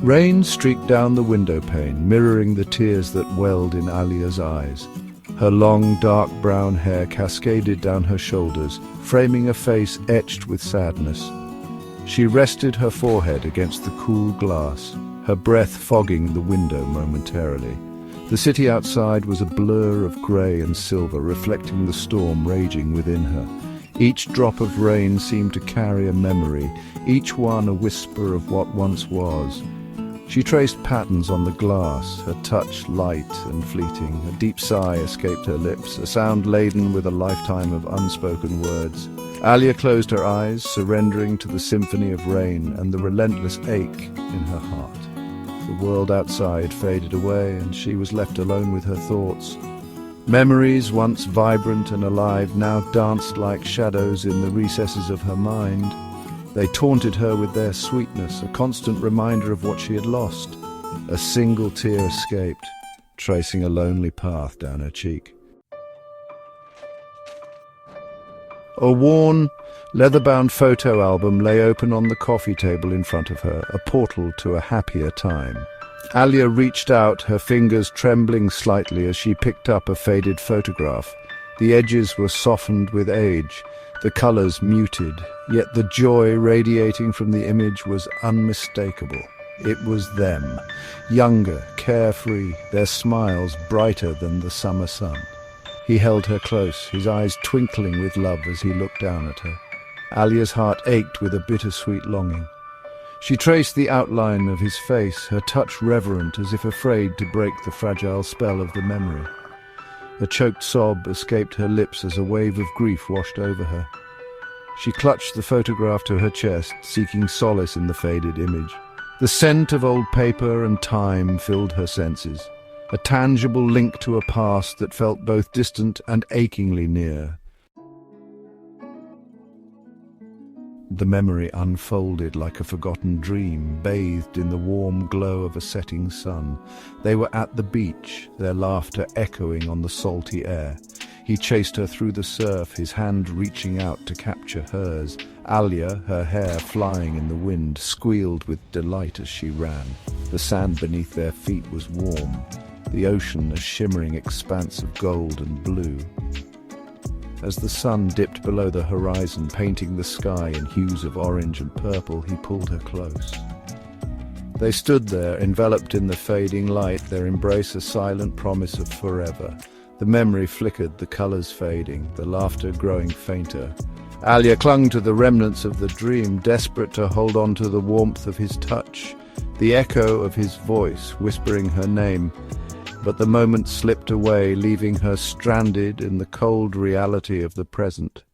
Rain streaked down the window pane, mirroring the tears that welled in Alia's eyes. Her long, dark brown hair cascaded down her shoulders, framing a face etched with sadness. She rested her forehead against the cool glass, her breath fogging the window momentarily. The city outside was a blur of grey and silver, reflecting the storm raging within her. Each drop of rain seemed to carry a memory, each one a whisper of what once was. She traced patterns on the glass, her touch light and fleeting. A deep sigh escaped her lips, a sound laden with a lifetime of unspoken words. Alia closed her eyes, surrendering to the symphony of rain and the relentless ache in her heart. The world outside faded away, and she was left alone with her thoughts. Memories, once vibrant and alive, now danced like shadows in the recesses of her mind. They taunted her with their sweetness, a constant reminder of what she had lost. A single tear escaped, tracing a lonely path down her cheek. A worn, leather-bound photo album lay open on the coffee table in front of her, a portal to a happier time. Alia reached out, her fingers trembling slightly as she picked up a faded photograph. The edges were softened with age, the colors muted, yet the joy radiating from the image was unmistakable. It was them, younger, carefree, their smiles brighter than the summer sun. He held her close, his eyes twinkling with love as he looked down at her. Alia's heart ached with a bittersweet longing. She traced the outline of his face, her touch reverent, as if afraid to break the fragile spell of the memory. A choked sob escaped her lips as a wave of grief washed over her. She clutched the photograph to her chest, seeking solace in the faded image. The scent of old paper and time filled her senses, a tangible link to a past that felt both distant and achingly near. The memory unfolded like a forgotten dream, bathed in the warm glow of a setting sun. They were at the beach, their laughter echoing on the salty air. He chased her through the surf, his hand reaching out to capture hers. Alia, her hair flying in the wind, squealed with delight as she ran. The sand beneath their feet was warm, the ocean a shimmering expanse of gold and blue. As the sun dipped below the horizon, painting the sky in hues of orange and purple, he pulled her close. They stood there, enveloped in the fading light, their embrace a silent promise of forever. The memory flickered, the colors fading, the laughter growing fainter. Alia clung to the remnants of the dream, desperate to hold on to the warmth of his touch, the echo of his voice whispering her name. But the moment slipped away, leaving her stranded in the cold reality of the present.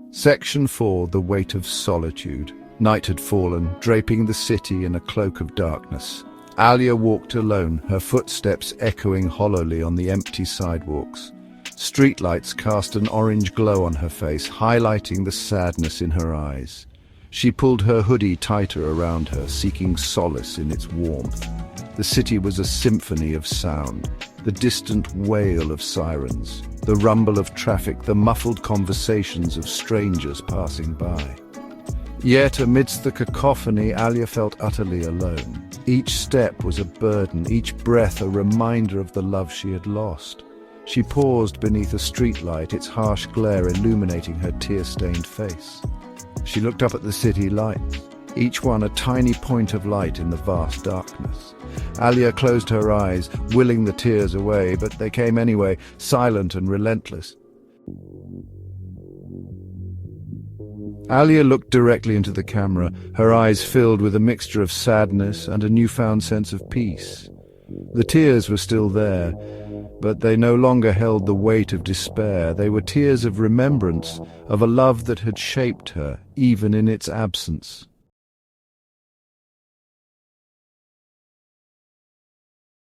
Section 4. The Weight of Solitude. Night had fallen, draping the city in a cloak of darkness. Alia walked alone, her footsteps echoing hollowly on the empty sidewalks. Streetlights cast an orange glow on her face, highlighting the sadness in her eyes. She pulled her hoodie tighter around her, seeking solace in its warmth. The city was a symphony of sound, the distant wail of sirens, the rumble of traffic, the muffled conversations of strangers passing by. Yet amidst the cacophony, Alia felt utterly alone. Each step was a burden, each breath a reminder of the love she had lost. She paused beneath a streetlight, its harsh glare illuminating her tear-stained face. She looked up at the city lights, each one a tiny point of light in the vast darkness. Alia closed her eyes, willing the tears away, but they came anyway, silent and relentless. Alia looked directly into the camera, her eyes filled with a mixture of sadness and a newfound sense of peace. The tears were still there, but they no longer held the weight of despair. They were tears of remembrance, of a love that had shaped her, even in its absence.